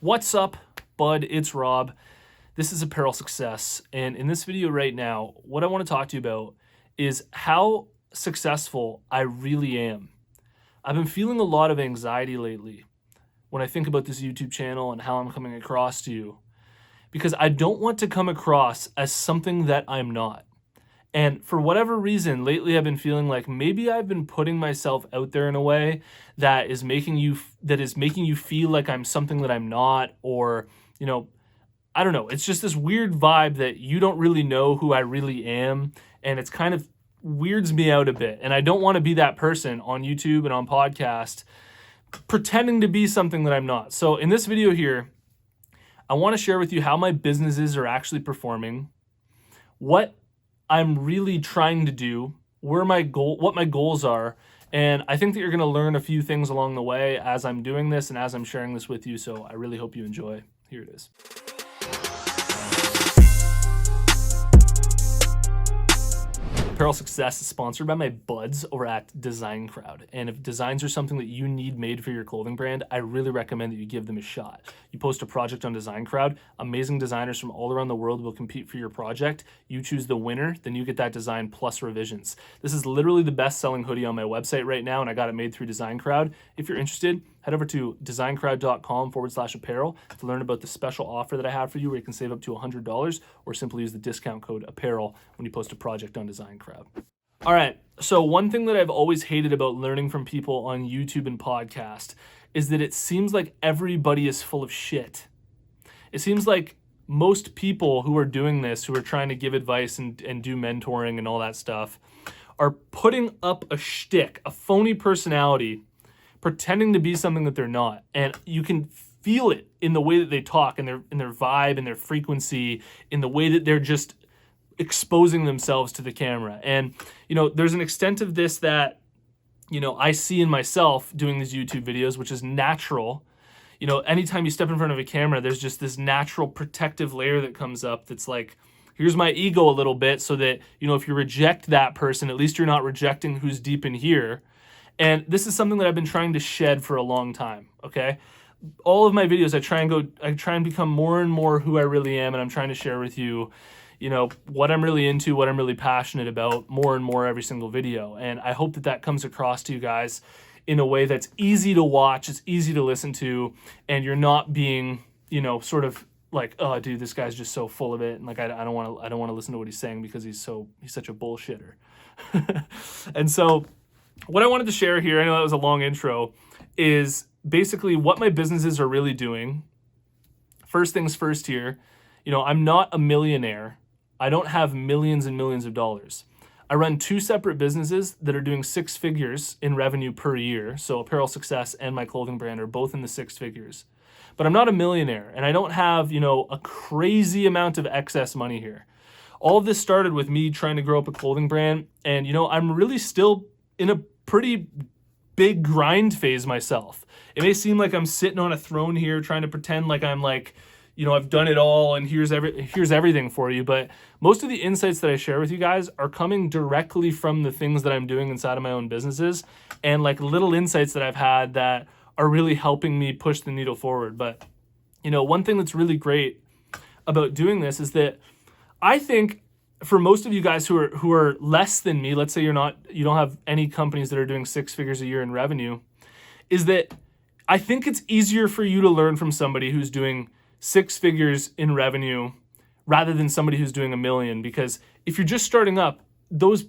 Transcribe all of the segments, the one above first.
What's up, bud? It's Rob. This is Apparel Success. And in this video right now, what I want to talk to you about is how successful I really am. I've been feeling a lot of anxiety lately when I think about this YouTube channel and how I'm coming across to you, because I don't want to come across as something that I'm not. And for whatever reason, lately I've been feeling like maybe I've been putting myself out there in a way that is making you feel like I'm something that I'm not, or, I don't know. It's just this weird vibe that you don't really know who I really am, and it's kind of weirds me out a bit. And I don't want to be that person on YouTube and on podcast pretending to be something that I'm not. So in this video here, I want to share with you how my businesses are actually performing, what I'm really trying to do, what my goals are, and I think that you're going to learn a few things along the way as I'm doing this and as I'm sharing this with you, so I really hope you enjoy. Here it is. Apparel Success is sponsored by my buds over at Design Crowd. And if designs are something that you need made for your clothing brand, I really recommend that you give them a shot. You post a project on Design Crowd, amazing designers from all around the world will compete for your project. You choose the winner, then you get that design plus revisions. This is literally the best-selling hoodie on my website right now, and I got it made through Design Crowd. If you're interested, head over to designcrowd.com/apparel to learn about the special offer that I have for you where you can save up to $100, or simply use the discount code APPAREL when you post a project on Design Crowd. All right, so one thing that I've always hated about learning from people on YouTube and podcast is that it seems like everybody is full of shit. It seems like most people who are doing this, who are trying to give advice and do mentoring and all that stuff, are putting up a shtick, a phony personality, pretending to be something that they're not. And you can feel it in the way that they talk, in their vibe, in their frequency, in the way that they're just exposing themselves to the camera. And, there's an extent of this that, I see in myself doing these YouTube videos, which is natural. Anytime you step in front of a camera, there's just this natural protective layer that comes up that's like, here's my ego a little bit, so that, if you reject that person, at least you're not rejecting who's deep in here. And this is something that I've been trying to shed for a long time, okay? All of my videos, I try and become more and more who I really am, and I'm trying to share with you, what I'm really into, what I'm really passionate about, more and more every single video. And I hope that that comes across to you guys in a way that's easy to watch, it's easy to listen to, and you're not being, sort of like, oh, dude, this guy's just so full of it, and like I don't want to listen to what he's saying because he's such a bullshitter. And so what I wanted to share here, I know that was a long intro, is basically what my businesses are really doing. First things first here, I'm not a millionaire. I don't have millions and millions of dollars. I run two separate businesses that are doing 6 figures in revenue per year. So Apparel Success and my clothing brand are both in the 6 figures. But I'm not a millionaire, and I don't have, a crazy amount of excess money here. All of this started with me trying to grow up a clothing brand, and, I'm really still in a pretty big grind phase myself. It may seem like I'm sitting on a throne here trying to pretend like I'm like, I've done it all and here's everything for you. But most of the insights that I share with you guys are coming directly from the things that I'm doing inside of my own businesses, and like little insights that I've had that are really helping me push the needle forward. But, one thing that's really great about doing this is that I think for most of you guys who are less than me, let's say you don't have any companies that are doing 6 figures a year in revenue, is that I think it's easier for you to learn from somebody who's doing 6 figures in revenue rather than somebody who's doing $1 million. Because if you're just starting up, those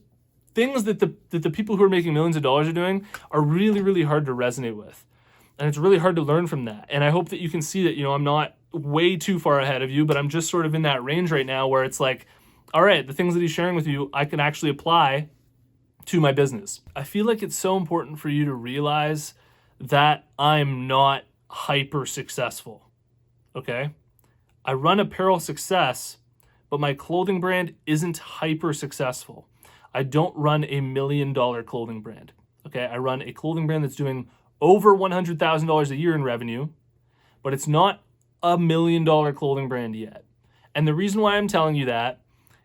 things that the people who are making millions of dollars are doing are really, really hard to resonate with. And it's really hard to learn from that. And I hope that you can see that, I'm not way too far ahead of you, but I'm just sort of in that range right now where it's like, all right, the things that he's sharing with you, I can actually apply to my business. I feel like it's so important for you to realize that I'm not hyper successful. Okay? I run Apparel Success, but my clothing brand isn't hyper successful. I don't run $1 million clothing brand. Okay? I run a clothing brand that's doing over $100,000 a year in revenue, but it's not $1 million clothing brand yet. And the reason why I'm telling you that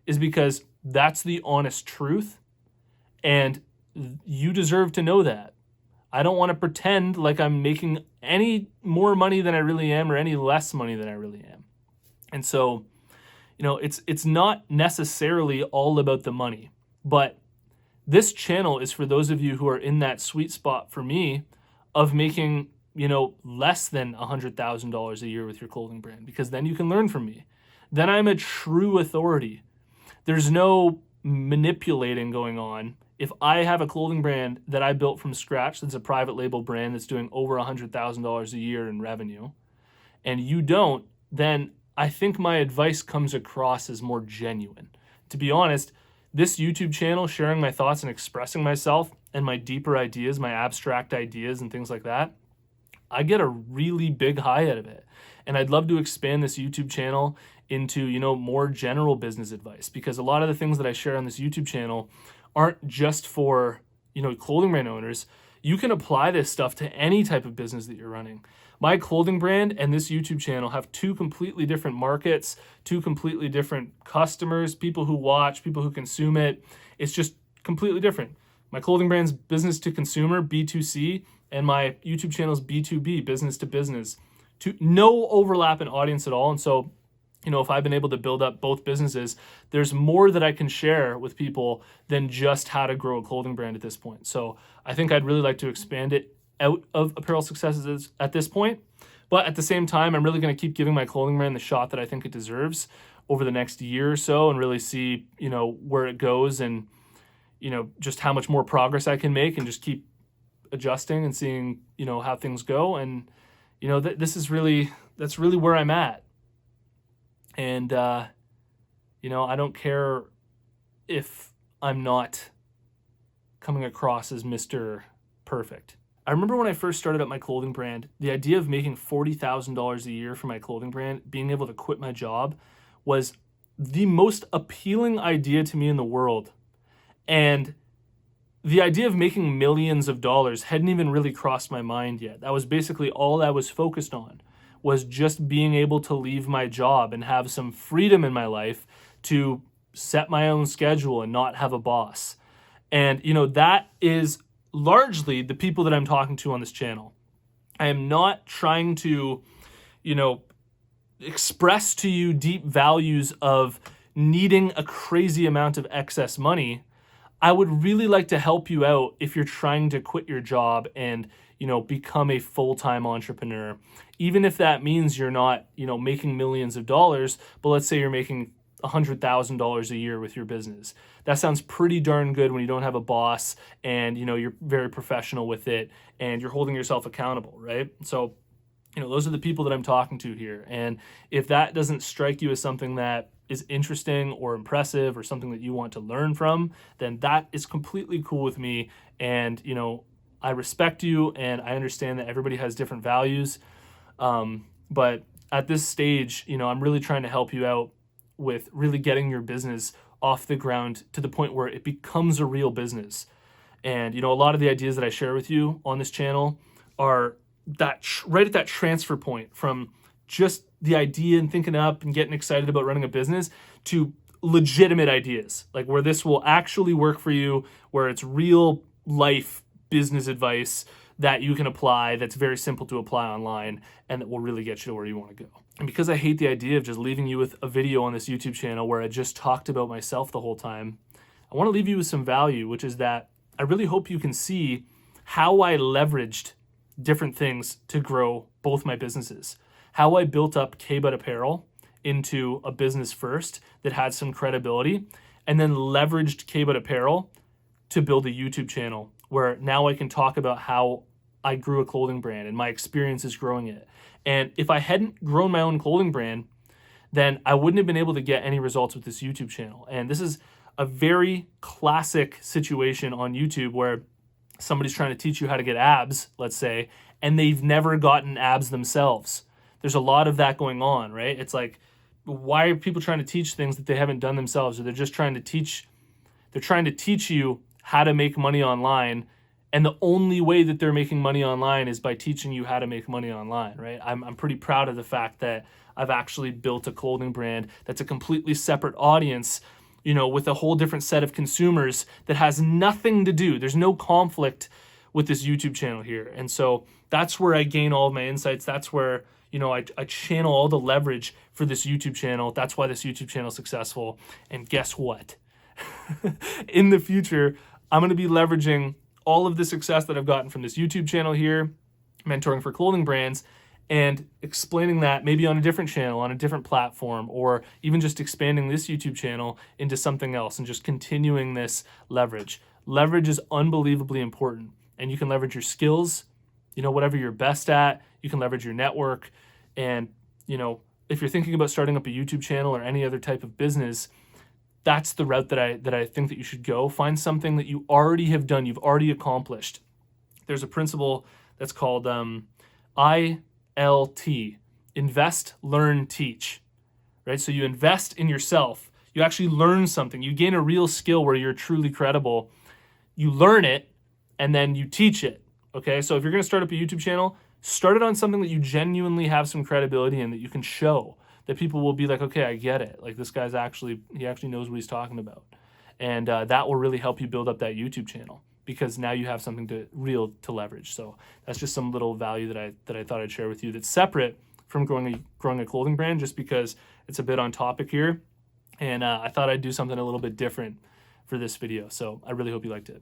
is because that's the honest truth, and you deserve to know that. I don't want to pretend like I'm making any more money than I really am or any less money than I really am. And so, it's not necessarily all about the money, but this channel is for those of you who are in that sweet spot for me of making, less than $100,000 a year with your clothing brand, because then you can learn from me. Then I'm a true authority. There's no manipulating going on. If I have a clothing brand that I built from scratch, that's a private label brand that's doing over $100,000 a year in revenue, and you don't, then I think my advice comes across as more genuine. To be honest, this YouTube channel, sharing my thoughts and expressing myself and my deeper ideas, my abstract ideas and things like that, I get a really big high out of it. And I'd love to expand this YouTube channel into, more general business advice, because a lot of the things that I share on this YouTube channel aren't just for, clothing brand owners. You can apply this stuff to any type of business that you're running. My clothing brand and this YouTube channel have two completely different markets, two completely different customers, people who watch, people who consume it. It's just completely different. My clothing brand's business to consumer, B2C, and my YouTube channel is B2B, business to business. No overlap in audience at all. And so, if I've been able to build up both businesses, there's more that I can share with people than just how to grow a clothing brand at this point. So I think I'd really like to expand it out of Apparel Successes at this point. But at the same time, I'm really going to keep giving my clothing brand the shot that I think it deserves over the next year or so, and really see, where it goes, and, just how much more progress I can make, and just keep adjusting and seeing, how things go. And, that's really where I'm at. And, I don't care if I'm not coming across as Mr. Perfect. I remember when I first started up my clothing brand, the idea of making $40,000 a year for my clothing brand, being able to quit my job, was the most appealing idea to me in the world. And the idea of making millions of dollars hadn't even really crossed my mind yet. That was basically all I was focused on, was just being able to leave my job and have some freedom in my life to set my own schedule and not have a boss. And, that is largely the people that I'm talking to on this channel. I am not trying to, express to you deep values of needing a crazy amount of excess money. I would really like to help you out if you're trying to quit your job and, become a full-time entrepreneur. Even if that means you're not, making millions of dollars, but let's say you're making $100,000 a year with your business. That sounds pretty darn good when you don't have a boss and, you're very professional with it and you're holding yourself accountable, right? So, those are the people that I'm talking to here. And if that doesn't strike you as something that is interesting or impressive or something that you want to learn from, then that is completely cool with me. And, I respect you and I understand that everybody has different values. But at this stage, I'm really trying to help you out with really getting your business off the ground to the point where it becomes a real business. And, a lot of the ideas that I share with you on this channel are that right at that transfer point from just the idea and thinking up and getting excited about running a business to legitimate ideas, like where this will actually work for you, where it's real life business advice that you can apply, that's very simple to apply online, and that will really get you to where you want to go. And because I hate the idea of just leaving you with a video on this YouTube channel where I just talked about myself the whole time, I want to leave you with some value, which is that I really hope you can see how I leveraged different things to grow both my businesses. How I built up K-Bud Apparel into a business first that had some credibility, and then leveraged K-Bud Apparel to build a YouTube channel where now I can talk about how I grew a clothing brand and my experiences growing it. And if I hadn't grown my own clothing brand, then I wouldn't have been able to get any results with this YouTube channel. And this is a very classic situation on YouTube where somebody's trying to teach you how to get abs, let's say, and they've never gotten abs themselves. There's a lot of that going on, right? It's like, why are people trying to teach things that they haven't done themselves? Or they're just trying to teach you how to make money online, and the only way that they're making money online is by teaching you how to make money online, right? I'm pretty proud of the fact that I've actually built a clothing brand that's a completely separate audience, with a whole different set of consumers that has nothing to do. There's no conflict with this YouTube channel here. And so that's where I gain all of my insights. That's where, I channel all the leverage for this YouTube channel. That's why this YouTube channel is successful. And guess what? In the future, I'm going to be leveraging all of the success that I've gotten from this YouTube channel here, mentoring for clothing brands, and explaining that maybe on a different channel, on a different platform, or even just expanding this YouTube channel into something else and just continuing this leverage. Leverage is unbelievably important, and you can leverage your skills, whatever you're best at. You can leverage your network. And, if you're thinking about starting up a YouTube channel or any other type of business, that's the route that I think that you should go. Find something that you already have done, you've already accomplished. There's a principle that's called ILT, invest, learn, teach, right? So you invest in yourself. You actually learn something. You gain a real skill where you're truly credible. You learn it, and then you teach it, okay? So if you're going to start up a YouTube channel, start it on something that you genuinely have some credibility in, that you can show, that people will be like, okay, I get it. Like, this guy's he actually knows what he's talking about. And that will really help you build up that YouTube channel, because now you have something to leverage. So that's just some little value that I thought I'd share with you that's separate from growing a clothing brand, just because it's a bit on topic here. And I thought I'd do something a little bit different for this video. So I really hope you liked it.